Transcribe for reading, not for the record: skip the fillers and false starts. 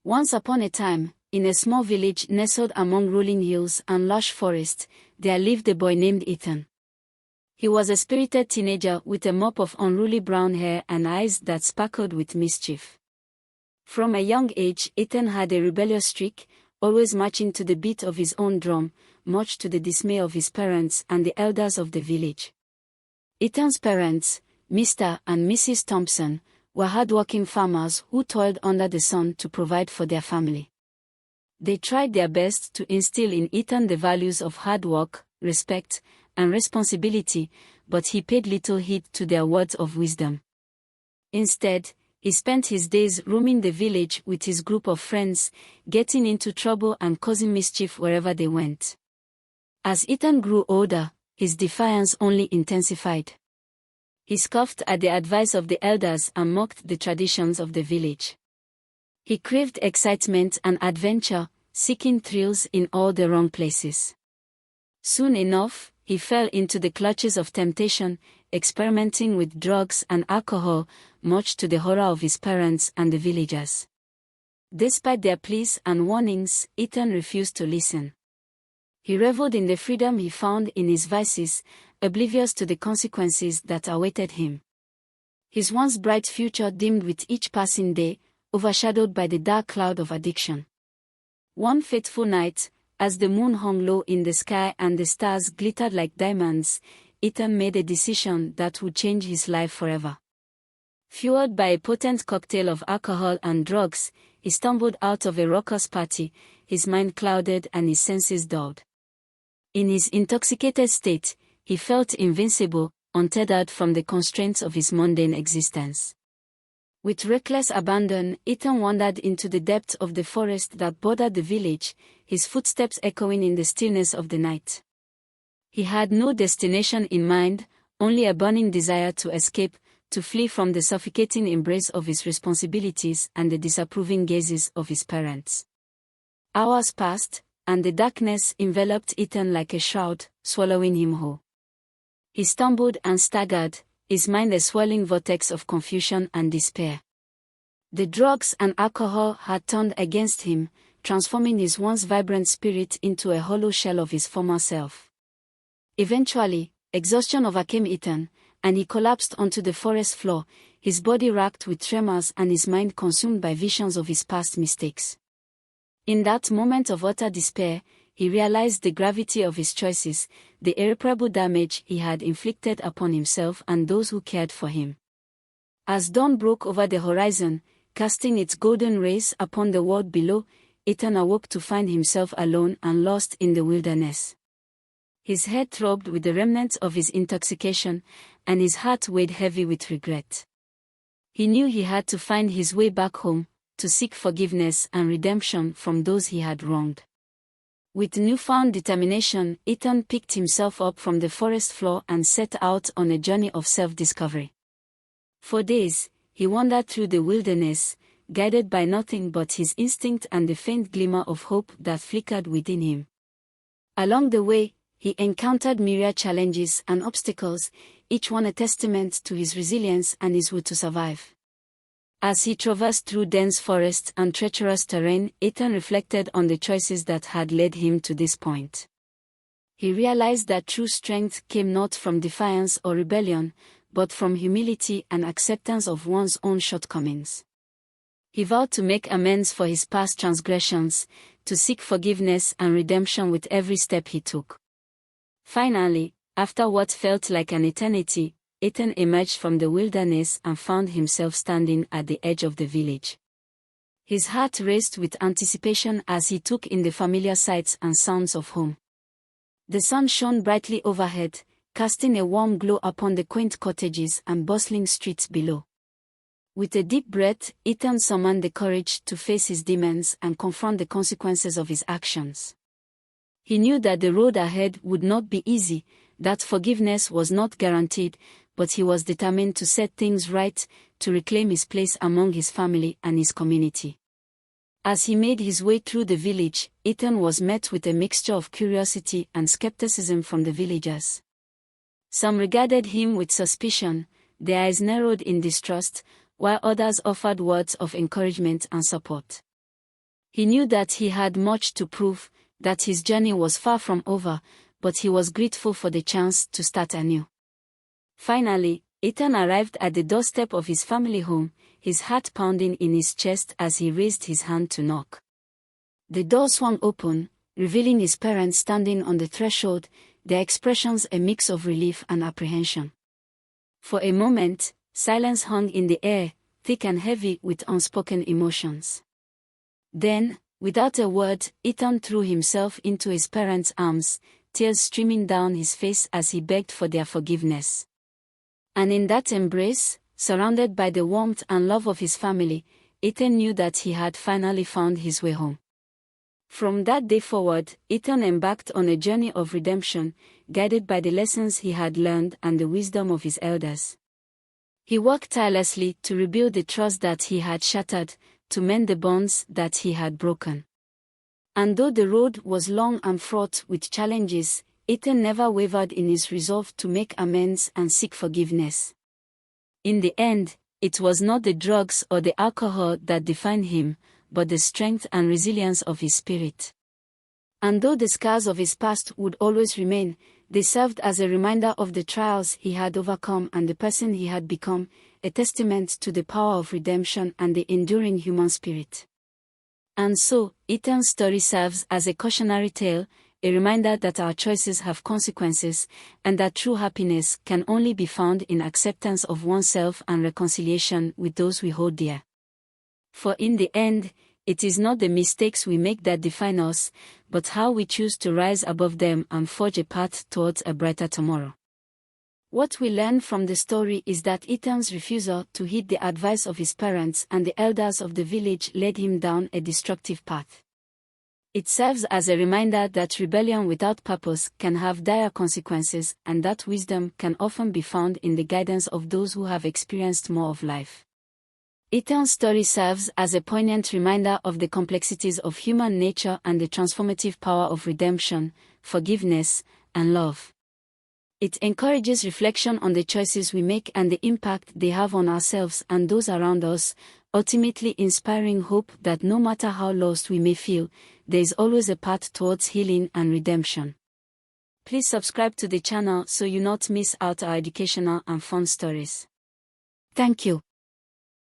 Once upon a time, in a small village nestled among rolling hills and lush forests, there lived a boy named Ethan. He was a spirited teenager with a mop of unruly brown hair and eyes that sparkled with mischief. From a young age, Ethan had a rebellious streak, always marching to the beat of his own drum, much to the dismay of his parents and the elders of the village. Ethan's parents, Mr. and Mrs. Thompson, were hard-working farmers who toiled under the sun to provide for their family. They tried their best to instill in Ethan the values of hard work, respect, and responsibility, but he paid little heed to their words of wisdom. Instead, he spent his days roaming the village with his group of friends, getting into trouble and causing mischief wherever they went. As Ethan grew older, his defiance only intensified. He scoffed at the advice of the elders and mocked the traditions of the village. He craved excitement and adventure, seeking thrills in all the wrong places. Soon enough, he fell into the clutches of temptation, experimenting with drugs and alcohol, much to the horror of his parents and the villagers. Despite their pleas and warnings, Ethan refused to listen. He reveled in the freedom he found in his vices, oblivious to the consequences that awaited him. His once bright future dimmed with each passing day, overshadowed by the dark cloud of addiction. One fateful night, as the moon hung low in the sky and the stars glittered like diamonds, Ethan made a decision that would change his life forever. Fueled by a potent cocktail of alcohol and drugs, he stumbled out of a raucous party, his mind clouded and his senses dulled. In his intoxicated state, he felt invincible, untethered from the constraints of his mundane existence. With reckless abandon, Ethan wandered into the depths of the forest that bordered the village, his footsteps echoing in the stillness of the night. He had no destination in mind, only a burning desire to escape, to flee from the suffocating embrace of his responsibilities and the disapproving gazes of his parents. Hours passed, and the darkness enveloped Ethan like a shroud, swallowing him whole. He stumbled and staggered, his mind a swirling vortex of confusion and despair. The drugs and alcohol had turned against him, transforming his once vibrant spirit into a hollow shell of his former self. Eventually, exhaustion overcame Ethan, and he collapsed onto the forest floor, his body racked with tremors and his mind consumed by visions of his past mistakes. In that moment of utter despair, he realized the gravity of his choices, the irreparable damage he had inflicted upon himself and those who cared for him. As dawn broke over the horizon, casting its golden rays upon the world below, Ethan awoke to find himself alone and lost in the wilderness. His head throbbed with the remnants of his intoxication, and his heart weighed heavy with regret. He knew he had to find his way back home, to seek forgiveness and redemption from those he had wronged. With newfound determination, Ethan picked himself up from the forest floor and set out on a journey of self-discovery. For days, he wandered through the wilderness, guided by nothing but his instinct and the faint glimmer of hope that flickered within him. Along the way, he encountered myriad challenges and obstacles, each one a testament to his resilience and his will to survive. As he traversed through dense forests and treacherous terrain, Ethan reflected on the choices that had led him to this point. He realized that true strength came not from defiance or rebellion, but from humility and acceptance of one's own shortcomings. He vowed to make amends for his past transgressions, to seek forgiveness and redemption with every step he took. Finally, after what felt like an eternity, Ethan emerged from the wilderness and found himself standing at the edge of the village. His heart raced with anticipation as he took in the familiar sights and sounds of home. The sun shone brightly overhead, casting a warm glow upon the quaint cottages and bustling streets below. With a deep breath, Ethan summoned the courage to face his demons and confront the consequences of his actions. He knew that the road ahead would not be easy, that forgiveness was not guaranteed, but he was determined to set things right, to reclaim his place among his family and his community. As he made his way through the village, Ethan was met with a mixture of curiosity and skepticism from the villagers. Some regarded him with suspicion, their eyes narrowed in distrust, while others offered words of encouragement and support. He knew that he had much to prove, that his journey was far from over, but he was grateful for the chance to start anew. Finally, Ethan arrived at the doorstep of his family home, his heart pounding in his chest as he raised his hand to knock. The door swung open, revealing his parents standing on the threshold, their expressions a mix of relief and apprehension. For a moment, silence hung in the air, thick and heavy with unspoken emotions. Then, without a word, Ethan threw himself into his parents' arms, tears streaming down his face as he begged for their forgiveness. And in that embrace, surrounded by the warmth and love of his family, Ethan knew that he had finally found his way home. From that day forward, Ethan embarked on a journey of redemption, guided by the lessons he had learned and the wisdom of his elders. He worked tirelessly to rebuild the trust that he had shattered, to mend the bonds that he had broken. And though the road was long and fraught with challenges, Ethan never wavered in his resolve to make amends and seek forgiveness. In the end, it was not the drugs or the alcohol that defined him, but the strength and resilience of his spirit. And though the scars of his past would always remain, they served as a reminder of the trials he had overcome and the person he had become, a testament to the power of redemption and the enduring human spirit. And so, Ethan's story serves as a cautionary tale, a reminder that our choices have consequences, and that true happiness can only be found in acceptance of oneself and reconciliation with those we hold dear. For in the end, it is not the mistakes we make that define us, but how we choose to rise above them and forge a path towards a brighter tomorrow. What we learn from the story is that Ethan's refusal to heed the advice of his parents and the elders of the village led him down a destructive path. It serves as a reminder that rebellion without purpose can have dire consequences and that wisdom can often be found in the guidance of those who have experienced more of life. Ethan's story serves as a poignant reminder of the complexities of human nature and the transformative power of redemption, forgiveness, and love. It encourages reflection on the choices we make and the impact they have on ourselves and those around us, ultimately inspiring hope that no matter how lost we may feel, there is always a path towards healing and redemption. Please subscribe to the channel so you not miss out our educational and fun stories. Thank you.